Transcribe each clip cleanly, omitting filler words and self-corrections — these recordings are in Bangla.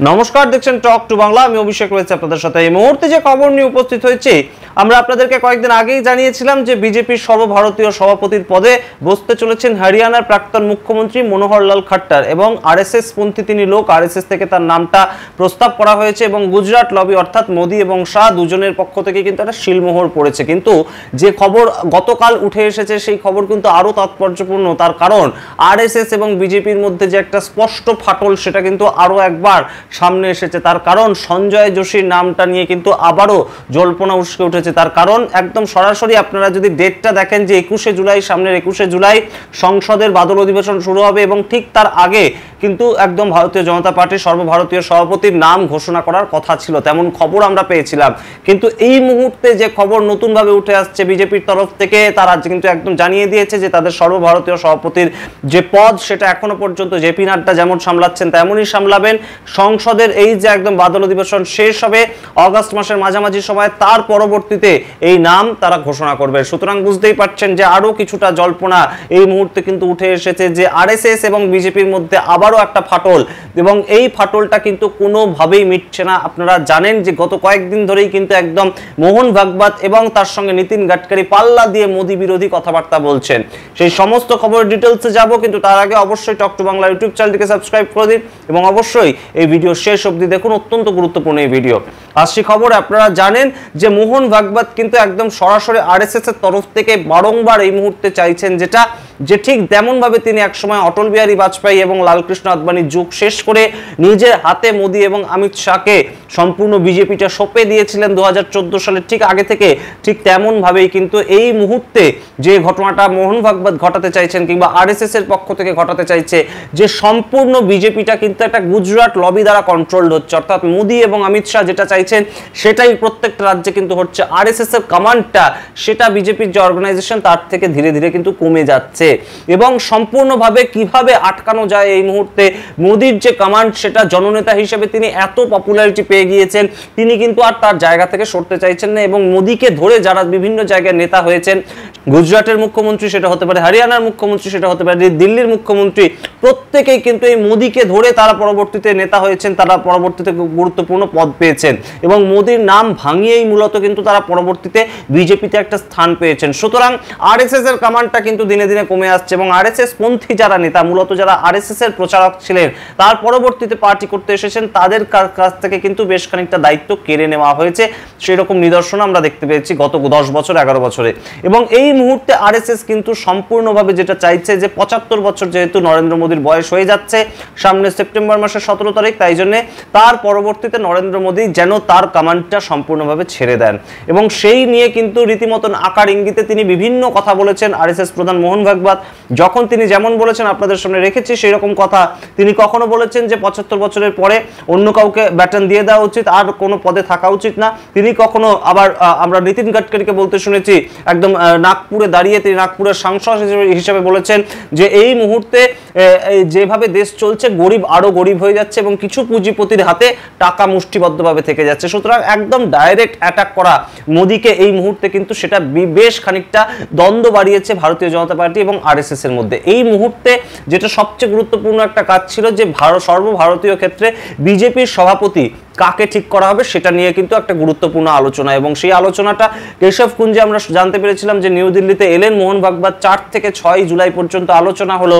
নমস্কার, দেখছেন টক টু বাংলা। আমি অভিষেক রয়েছে আপনাদের সাথে। এই মুহূর্তে যে খবর নিয়ে উপস্থিত হয়েছে, আমরা আপনাদেরকে কয়েকদিন আগেই জানিয়েছিলাম যে বিজেপির সর্বভারতীয় সভাপতির পদে বসতে চলেছেন হরিয়ানার প্রাক্তন মুখ্যমন্ত্রী মনোহর লাল খাট্টার এবং আরএসএস পন্থী তিনি লোক। আরএসএস থেকে তার নামটা প্রস্তাব করা হয়েছে এবং গুজরাট লবি অর্থাৎ মোদি এবং শাহ দুজনের পক্ষ থেকে কিন্তু একটা শিলমোহর পড়েছে। কিন্তু যে খবর গতকাল উঠে এসেছে সেই খবর কিন্তু আরো তাৎপর্যপূর্ণ। তার কারণ আরএসএস এবং বিজেপির মধ্যে যে একটা স্পষ্ট ফাটল সেটা কিন্তু আরো একবার সামনে এসেছে। তার কারণ সঞ্জয় যোশীর নামটা নিয়ে কিন্তু আবারও জল্পনা উস্কে উঠেছে। তার কারণ একদম সরাসরি আপনারা যদি ডেটটা দেখেন যে 21শে জুলাই, সামনের 21শে জুলাই সংসদের বাদল অধিবেশন শুরু হবে এবং ঠিক তার আগে কিন্তু একদম ভারতীয় জনতা পার্টির সর্বভারতীয় সভাপতির নাম ঘোষণা করার কথা ছিল, তেমন খবর আমরা পেয়েছিলাম। কিন্তু এই মুহূর্তে যে খবর নতুনভাবে উঠে আসছে বিজেপির তরফ থেকে, তারা কিন্তু একদম জানিয়ে দিয়েছে যে তাদের সর্বভারতীয় সভাপতির যে পদ সেটা এখনো পর্যন্ত জেপি নাড্ডা যেমন সামলাচ্ছেন তেমনই সামলাবেন। সংসদের এই যে একদম বাদল অধিবেশন শেষ হবে অগস্ট মাসের মাঝামাঝি সময়, তার পরবর্তীতে এই নাম তারা ঘোষণা করবে। সুতরাং বুঝতেই পারছেন যে আরো কিছুটা জল্পনা এই মুহূর্তে কিন্তু উঠে এসেছে যে আরএসএস এবং বিজেপির মধ্যে আবারও একটা ফাটল, এবং এই ফাটলটা কিন্তু কোনোভাবেই মিটছে না। আপনারা জানেন যে গত কয়েকদিন ধরেই কিন্তু একদম মোহন ভাগবত এবং তার সঙ্গে নীতিন গাডকারি পাল্লা দিয়ে মোদি বিরোধী কথাবার্তা বলছেন। সেই সমস্ত খবরের ডিটেলসে যাব, কিন্তু তার আগে অবশ্যই টক টু বাংলা ইউটিউব চ্যানেলটিকে সাবস্ক্রাইব করে দিন এবং অবশ্যই এই ভিডিও শেষ অবধি দেখুন, অত্যন্ত গুরুত্বপূর্ণ এই ভিডিও। আসছি খবর। আপনারা জানেন যে মোহন ভাগবত কিন্তু একদম সরাসরি আরএসএস এর তরফ থেকে বারংবার এই মুহূর্তে চাইছেন যেটা যে ঠিক তেমন ভাবে তিনি একসময় অটল বিহারী বাজপেয়ী এবং লালকৃষ্ণ আদবানির যুগ শেষ করে নিজের হাতে মোদি এবং অমিত শাহকে সম্পূর্ণ বিজেপিটা সঁপে দিয়েছিলেন 2014 সালের ঠিক আগে থেকে, ঠিক তেমন ভাবেই কিন্তু এই মুহূর্তে যে ঘটনাটা মোহন ভাগবত ঘটাতে চাইছেন কিংবা আরএসএস এর পক্ষ থেকে ঘটাতে চাইছে যে সম্পূর্ণ বিজেপিটা কিন্তু একটা গুজরাট লবি দ্বারা কন্ট্রোলড হচ্ছে, অর্থাৎ মোদি এবং অমিত শাহ যেটা চাইছেন সেটাই প্রত্যেকটা রাজ্যে কিন্তু হচ্ছে। আরএসএস এর কমান্ডটা সেটা বিজেপির যে অর্গানাইজেশন তার থেকে ধীরে ধীরে কিন্তু কমে যাচ্ছে এবং সম্পূর্ণভাবে কিভাবে আটকানো যায় এই মুহূর্তে মোদির যে কমান্ড সেটা জননেতা হিসেবে তিনি এত পপুলারিটি পেয়ে গিয়েছেন, তিনি কিন্তু আর তার জায়গা থেকে সরতে চাইছেন না এবং মোদিকে ধরে যারা বিভিন্ন জায়গায় নেতা হয়েছেন, গুজরাটের মুখ্যমন্ত্রী সেটা হতে পারে, হরিয়ানার মুখ্যমন্ত্রী সেটা হতে পারে, দিল্লির মুখ্যমন্ত্রী, প্রত্যেকেই কিন্তু এই মোদিকে ধরে তারা পরবর্তীতে নেতা হয়েছেন, তারা পরবর্তীতে গুরুত্বপূর্ণ পদ পেয়েছেন এবং মোদির নাম ভাঙিয়েই মূলত কিন্তু তারা পরবর্তীতে বিজেপিতে একটা স্থান পেয়েছেন। সুতরাং আরএসএস এর কমান্ডটা কিন্তু দিনে দিনে কমে আসছে এবং আরএসএস পন্থী যারা নেতা, মূলত যারা আরএসএস এর প্রচারক ছিলেন, তার পরবর্তীতে পার্টি করতে এসেছেন, তাদের কাছ থেকে কিন্তু বেশ খানিকটা দায়িত্ব কেড়ে নেওয়া হয়েছে। সেরকম নিদর্শন আমরা দেখতে পেয়েছি গত 10 বছর 11 বছরে। এবং এই মুহূর্তে আরএসএস কিন্তু সম্পূর্ণভাবে যেটা চাইছে যে 75 বছর যেহেতু নরেন্দ্র মোদীর বয়স হয়ে যাচ্ছে সামনে সেপ্টেম্বর মাসের 17 তারিখ, তাই জন্য তার পরবর্তীতে নরেন্দ্র মোদী যেন তার কমান্ডটা সম্পূর্ণভাবে ছেড়ে দেন এবং সেই নিয়ে কিন্তু রীতিমতন আকার ইঙ্গিতে তিনি বিভিন্ন কথা বলেছেন। আরএসএস প্রধান মোহন ভাগবত যখন তিনি যেমন বলেছেন আপনাদের সামনে রেখেছি সেই রকম কথা, তিনি কখনো বলেছেন যে 75 বছরের পরে অন্য কাউকে ব্যাটন দিয়ে দেওয়া উচিত, আর কোনো পদে থাকা উচিত না। তিনি কখনো আবার আমরা নীতিন গাডকারিকে বলতে শুনেছি একদম নাগপুরে দাঁড়িয়ে, তিনি নাগপুরের সাংসদ হিসেবে বলেছেন যে এই মুহূর্তে যেভাবে দেশ চলছে গরিব আরো গরিব হয়ে যাচ্ছে এবং কিছু পুঁজিপতির হাতে টাকা মুষ্টিবদ্ধভাবে থেকে যাচ্ছে। সুতরাং একদম ডাইরেক্ট অ্যাটাক করা মোদিকে এই মুহূর্তে কিন্তু সেটা বেশ খানিকটা দ্বন্দ্ব বাড়িয়েছে ভারতীয় জনতা পার্টি এবং আরএসএস এর মধ্যে। এই মুহূর্তে যেটা সবচেয়ে গুরুত্বপূর্ণ একটা কাজ ছিল যে সর্বভারতীয় ক্ষেত্রে বিজেপির সভাপতি কাকে ঠিক করা হবে সেটা নিয়ে কিন্তু একটা গুরুত্বপূর্ণ আলোচনা, এবং সেই আলোচনাটা কেশব কুঞ্জে আমরা জানতে পেরেছিলাম যে নিউ দিল্লিতে এলেন মোহন ভাগবত। 4 থেকে 6 জুলাই পর্যন্ত আলোচনা হলো।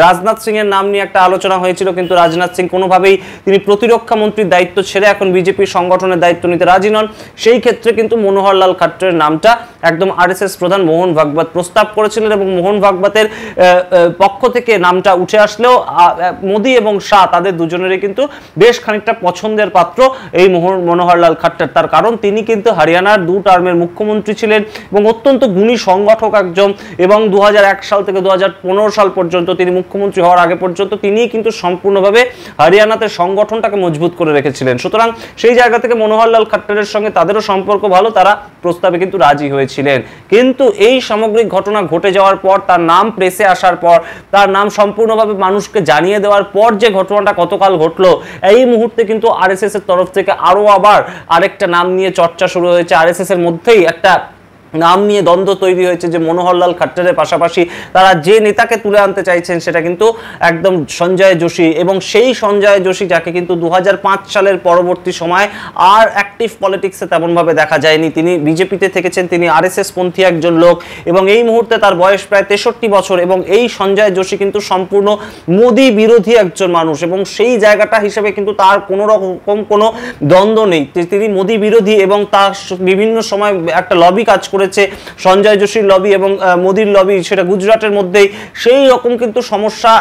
রাজনাথ সিং এর নাম নিয়ে একটা আলোচনা হয়েছিল, কিন্তু রাজনাথ সিং কোনোভাবেই তিনি প্রতিরক্ষা মন্ত্রীর দায়িত্ব ছেড়ে এখন বিজেপির সংগঠনের দায়িত্ব নিতে রাজি নন। সেই ক্ষেত্রে কিন্তু মনোহর লাল খাট্টারের নামটা একদম আরএসএস প্রধান মোহন ভাগবত প্রস্তাব করেছিলেন এবং মোহন ভাগবতের পক্ষ থেকে নামটা উঠে আসলেও মোদি এবং শাহ তাদের দুজনেরই কিন্তু বেশ খানিকটা পছন্দের পাত্র এই মনোহর লাল খাট্টার। তার কারণ তিনি কিন্তু হরিয়ানার 2 টার্মের মুখ্যমন্ত্রী ছিলেন এবং অত্যন্ত গুণী সংগঠক একজন, এবং 2001 সাল থেকে 2015 সাল পর্যন্ত তিনি মুখ্যমন্ত্রী হওয়ার আগে পর্যন্ত তিনি কিন্তু সম্পূর্ণভাবে হরিয়ানাতে সংগঠনটাকে মজবুত করে রেখেছিলেন। সুতরাং সেই জায়গা থেকে মনোহর লাল খাট্টারের সঙ্গে তাদেরও সম্পর্ক ভালো, তারা প্রস্তাবে কিন্তু রাজি হয়েছিলেন। কিন্তু এই সামগ্রিক ঘটনা ঘটে যাওয়ার পর, তার নাম প্রেসে আসার পর, তার নাম সম্পূর্ণভাবে মানুষকে জানিয়ে দেওয়ার পর যে ঘটনাটা গতকাল ঘটলো, এই মুহূর্তে কিন্তু আরএসএস এর তরফ থেকে আরো আবার আরেকটা নাম নিয়ে চর্চা শুরু হয়েছে। আরএসএস এর মধ্যেই একটা নাম নিয়ে দ্বন্দ্ব তৈরি হয়েছে যে মনোহরলাল খাট্টারের পাশাপাশি তারা যে নেতাকে তুলে আনতে চাইছেন সেটা কিন্তু একদম সঞ্জয় যোশী, এবং সেই সঞ্জয় যোশী যাকে কিন্তু 2005 সালের পরবর্তী সময় আর অ্যাক্টিভ পলিটিক্সে তেমনভাবে দেখা যায়নি। তিনি বিজেপিতে থেকেছেন, তিনি আরএসএস পন্থী একজন লোক, এবং এই মুহূর্তে তার বয়স প্রায় 63 বছর, এবং এই সঞ্জয় যোশী কিন্তু সম্পূর্ণ মোদি বিরোধী একজন মানুষ, এবং সেই জায়গাটা হিসেবে কিন্তু তার কোনো রকম কোনো দ্বন্দ্ব নেই। তিনি মোদি বিরোধী এবং তার বিভিন্ন সময় একটা লবি কাজ করেছে, সঞ্জয় যোশীর লবি এবং মোদির লবি, সেটা গুজরাটের মধ্যেই। সেই রকম কিন্তু সমস্যা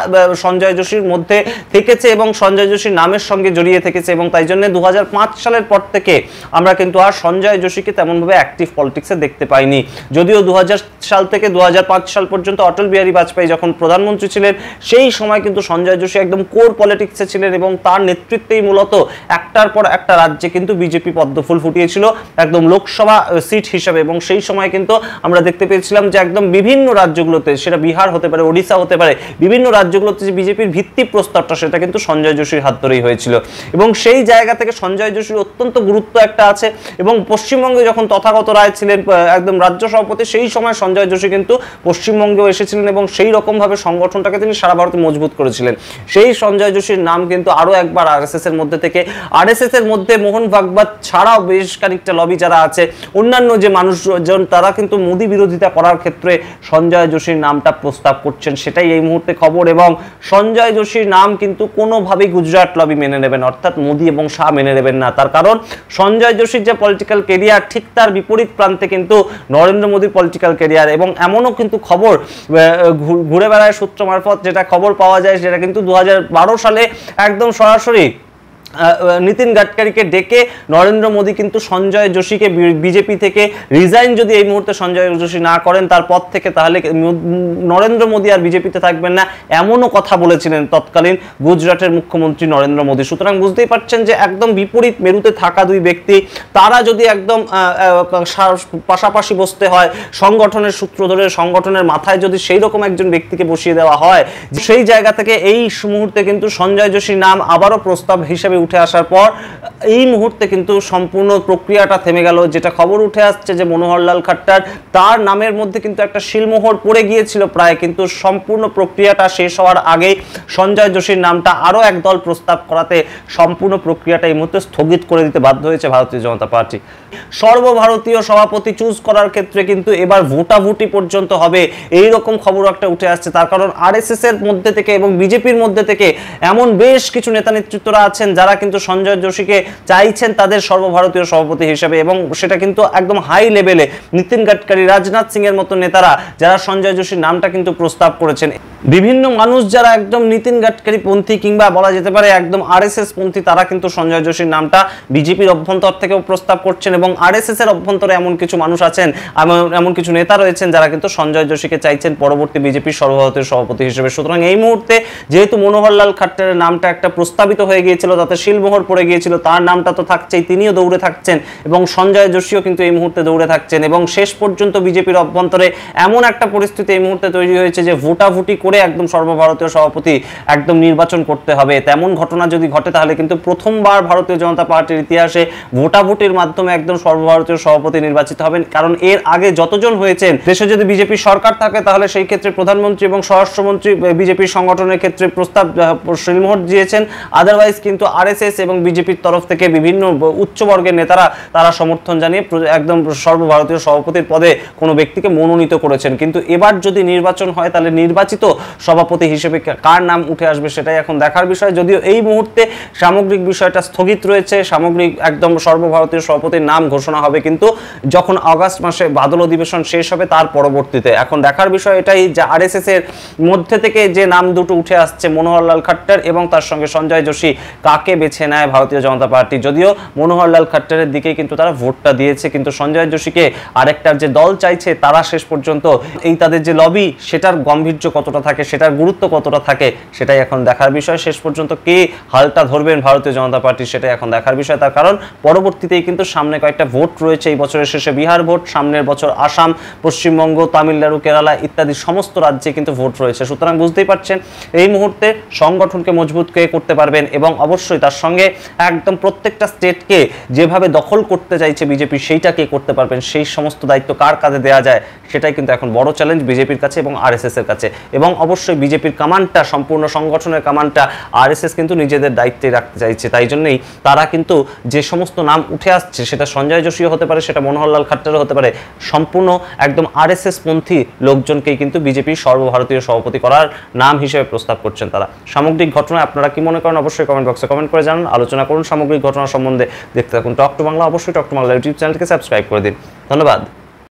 সঞ্জয় যোশীর মধ্যে থেকেছে এবং সঞ্জয় যোশীর নামের সঙ্গে জড়িয়ে থেকেছে, এবং তাই জন্য 2005 সালের পর থেকে আমরা কিন্তু আর সঞ্জয় যোশীকে তেমনভাবে অ্যাক্টিভ পলিটিক্সে দেখতে পাইনি। যদিও 2000 সাল থেকে 2005 সাল পর্যন্ত অটল বিহারী বাজপেয়ী যখন প্রধানমন্ত্রী ছিলেন সেই সময় কিন্তু সঞ্জয় যোশী একদম কোর পলিটিক্সে ছিলেন, এবং তার নেতৃত্বেই মূলত একটার পর একটা রাজ্যে কিন্তু বিজেপি পদ্মফুল ফুটিয়েছিল একদম লোকসভা সিট হিসেবে। এবং সেই সময় কিন্তু আমরা দেখতে পেয়েছিলাম যে একদম বিভিন্ন রাজ্যগুলোতে, সেটা বিহার হতে পারে, ওড়িশা হতে পারে, বিভিন্ন রাজ্যগুলোতে যে বিজেপির ভিত্তি প্রস্তরটা সেটা কিন্তু সঞ্জয় যোশীর হাত ধরেই হয়েছিল, এবং সেই জায়গা থেকে সঞ্জয় যোশীর অত্যন্ত গুরুত্ব একটা আছে। এবং পশ্চিমবঙ্গে যখন তথাগত রায় ছিলেন একদম রাজ্য সভাপতি, সেই সময় সঞ্জয় যোশী কিন্তু পশ্চিমবঙ্গেও এসেছিলেন এবং সেই রকমভাবে সংগঠনটাকে তিনি সারা ভারতে মজবুত করেছিলেন। সেই সঞ্জয় যোশীর নাম কিন্তু আরও একবার আরএসএস এর মধ্যে থেকে, আরএসএস এর মধ্যে মোহন ভাগবত ছাড়াও বেশ খানিকটা লবি যারা আছে, অন্যান্য যে মানুষজন, তারা কিন্তু মোদি বিরোধিতা করার ক্ষেত্রে সঞ্জয় যোশীর নামটা প্রস্তাব করছেন, সেটাই এই মুহূর্তে খবর। এবং সঞ্জয় যোশীর নাম কিন্তু কোনোভাবেই গুজরাট লবি মেনে নেবেন, অর্থাৎ মোদি এবং শাহ মেনে নেবেন না। তার কারণ সঞ্জয় যোশীর যে পলিটিক্যাল কেরিয়ার, ঠিক তার বিপরীত প্রান্তে কিন্তু নরেন্দ্র মোদীর পলিটিক্যাল কেরিয়ার। এবং এমনও কিন্তু খবর ঘুরে বেড়ায় সূত্র মারফত, যেটা খবর পাওয়া যায় সেটা কিন্তু 2012 সালে একদম সরাসরি নীতিন গাডকারিকে ডেকে নরেন্দ্র মোদী কিন্তু সঞ্জয় যোশীকে বিজেপি থেকে রিজাইন যদি এই মুহূর্তে সঞ্জয় যোশী না করেন তার পদ থেকে, তাহলে নরেন্দ্র মোদী আর বিজেপিতে থাকবেন না, এমনও কথা বলেছিলেন তৎকালীন গুজরাটের মুখ্যমন্ত্রী নরেন্দ্র মোদী। সুতরাং বুঝতেই পারছেন যে একদম বিপরীত মেরুতে থাকা দুই ব্যক্তি, তারা যদি একদম পাশাপাশি বসতে হয়, সংগঠনের সূত্র ধরে সংগঠনের মাথায় যদি সেই রকম একজন ব্যক্তিকে বসিয়ে দেওয়া হয়, সেই জায়গা থেকে এই মুহূর্তে কিন্তু সঞ্জয় যোশীর নাম আবারও প্রস্তাব হিসেবে উঠে আসার পর এই মুহূর্তে কিন্তু সম্পূর্ণ প্রক্রিয়াটা থেমে গেল। যেটা খবর উঠে আসছে যে মনোহরলাল খাট্টার, তার নামের মধ্যে কিন্তু একটা শিলমোহর পড়ে গিয়েছিল প্রায়, কিন্তু সম্পূর্ণ প্রক্রিয়াটা শেষ হওয়ার আগেই সঞ্জয় যোশীর নামটা আরও এক দল প্রস্তাব করাতে সম্পূর্ণ প্রক্রিয়াটা এই মুহূর্তে স্থগিত করে দিতে বাধ্য হয়েছে ভারতীয় জনতা পার্টি। সর্বভারতীয় সভাপতি চুজ করার ক্ষেত্রে কিন্তু এবার ভোটাভুটি পর্যন্ত হবে, এই রকম খবর একটা উঠে আসছে। তার কারণ আরএসএস এর মধ্যে থেকে এবং বিজেপির মধ্যে থেকে এমন বেশ কিছু নেতা নেতৃত্বরা আছেন যারা কিন্তু সঞ্জয় যোশীকে চাইছেন তাদের সর্বভারতীয় সভাপতি হিসেবে, এবং সেটা কিন্তু একদম হাই লেভেলে নীতিন গাডকারি, রাজনাথ সিং এর মতো নেতারা যারা সঞ্জয় যোশীর নামটা কিন্তু প্রস্তাব করেছেন। বিভিন্ন মানুষ যারা একদম নীতিন গাডকারি পন্থী কিংবা বলা যেতে পারে একদম আরএসএস পন্থী, তারা কিন্তু সঞ্জয় যোশীর নামটা বিজেপির অভ্যন্তর থেকেও প্রস্তাব করছেন, এবং আরএসএস এর অভ্যন্তরে এমন কিছু মানুষ আছেন, এমন কিছু নেতা রয়েছেন যারা কিন্তু সঞ্জয় যোশীকে চাইছেন পরবর্তী বিজেপির সর্বভারতীয় সভাপতি হিসেবে। সুতরাং এই মুহূর্তে যেহেতু মনোহরলাল খাট্টারের নামটা একটা প্রস্তাবিত হয়ে গিয়েছিল, তাতে শিলমোহর পড়ে গিয়েছিল, তার নামটা তো থাকছেই, তিনিও দৌড়ে থাকছেন, এবং সঞ্জয় যোশীও কিন্তু এই মুহূর্তে দৌড়ে থাকছেন। এবং শেষ পর্যন্ত বিজেপির অভ্যন্তরে এমন একটা পরিস্থিতি এই মুহূর্তে তৈরি হয়েছে যে ভোটাভুটি করে একদম সর্বভারতীয় সভাপতি একদম নির্বাচন করতে হবে। তেমন ঘটনা যদি ঘটে তাহলে কিন্তু প্রথমবার ভারতীয় জনতা পার্টির ইতিহাসে ভোটাভুটির মাধ্যমে একদম সর্বভারতীয় সভাপতি নির্বাচিত হবেন। কারণ এর আগে যতজন হয়েছেন, দেশে যদি বিজেপি সরকার থাকে তাহলে সেই ক্ষেত্রে প্রধানমন্ত্রী এবং স্বরাষ্ট্রমন্ত্রী বিজেপির সংগঠনের ক্ষেত্রে প্রস্তাব শিলমোহর দিয়েছেন, আদারওয়াইজ কিন্তু আরএসএস এবং বিজেপির তরফ থেকে বিভিন্ন উচ্চবর্গের নেতারা তারা সমর্থন জানিয়ে একদম সর্বভারতীয় সভাপতির পদে কোনো ব্যক্তিকে মনোনীত করেছেন। কিন্তু এবার যদি নির্বাচন হয় তাহলে নির্বাচিত সভাপতি হিসেবে কার নাম উঠে আসবে সেটাই এখন দেখার বিষয়। যদিও এই মুহূর্তে সামগ্রিক বিষয়টা স্থগিত রয়েছে, সামগ্রিক একদম সর্বভারতীয় সভাপতির নাম ঘোষণা হবে কিন্তু যখন আগস্ট মাসে বাদল অধিবেশন শেষ হবে তার পরবর্তীতে। এখন দেখার বিষয় এটাই যে আরএসএস এর মধ্যে থেকে যে নাম দুটো উঠে আসছে মনোহরলাল খাট্টার এবং তার সঙ্গে সঞ্জয় যোশী, কাকে বেছে নেয় ভারতীয় জনতা পার্টি। যদিও মনোহরলাল খাট্টারের দিকেই কিন্তু তারা ভোটটা দিয়েছে, কিন্তু সঞ্জয় যোশীকে আরেকটার যে দল চাইছে তারা শেষ পর্যন্ত এই তাদের যে লবি সেটার গাম্ভীর্য কতটা থাকে, সেটার গুরুত্ব কতটা থাকে, সেটাই এখন দেখার বিষয়। শেষ পর্যন্ত কে হালটা ধরবেন ভারতীয় জনতা পার্টি, সেটাই এখন দেখার বিষয়। তার কারণ পরবর্তীতেই কিন্তু সামনে কয়েকটা ভোট রয়েছে। এই বছরের শেষে বিহার ভোট, সামনের বছর আসাম, পশ্চিমবঙ্গ, তামিলনাড়ু, কেরালা ইত্যাদি সমস্ত রাজ্যে কিন্তু ভোট রয়েছে। সুতরাং বুঝতেই পারছেন এই মুহূর্তে সংগঠনকে মজবুত কে করতে পারবেন, এবং অবশ্যই তার সঙ্গে একদম প্রত্যেকটা স্টেটকে যেভাবে দখল করতে চাইছে বিজেপি, সেইটা কে করতে পারবেন, সেই সমস্ত দায়িত্ব কার কাঁধে দেওয়া যায়, সেটাই কিন্তু এখন বড় চ্যালেঞ্জ বিজেপির কাছে এবং আরএসএস এর কাছে। এবং অবশ্যই বিজেপির কামানটা, সম্পূর্ণ সংগঠনের কামানটা আরএসএস কিন্তু নিজেদের দায়িত্বে রাখতে চাইছে। তাই জন্যই তারা কিন্তু যে সমস্ত নাম উঠে আসছে, সেটা সঞ্জয় যোশীও হতে পারে, সেটা মনোহরলাল খাট্টারও হতে পারে, সম্পূর্ণ একদম আরএসএস পন্থী লোকজনকেই কিন্তু বিজেপির সর্বভারতীয় সভাপতি করার নাম হিসেবে প্রস্তাব করছেন তারা। সামগ্রিক ঘটনায় আপনারা কি মনে করেন অবশ্যই কমেন্ট বক্সে কমেন্ট করে জানান, আলোচনা করুন সামগ্রিক ঘটনা সম্বন্ধে। দেখতে থাকুন টক টু বাংলা। অবশ্যই টক টু বাংলা ইউটিউব চ্যানেলটিকে সাবস্ক্রাইব করে দিন। ধন্যবাদ।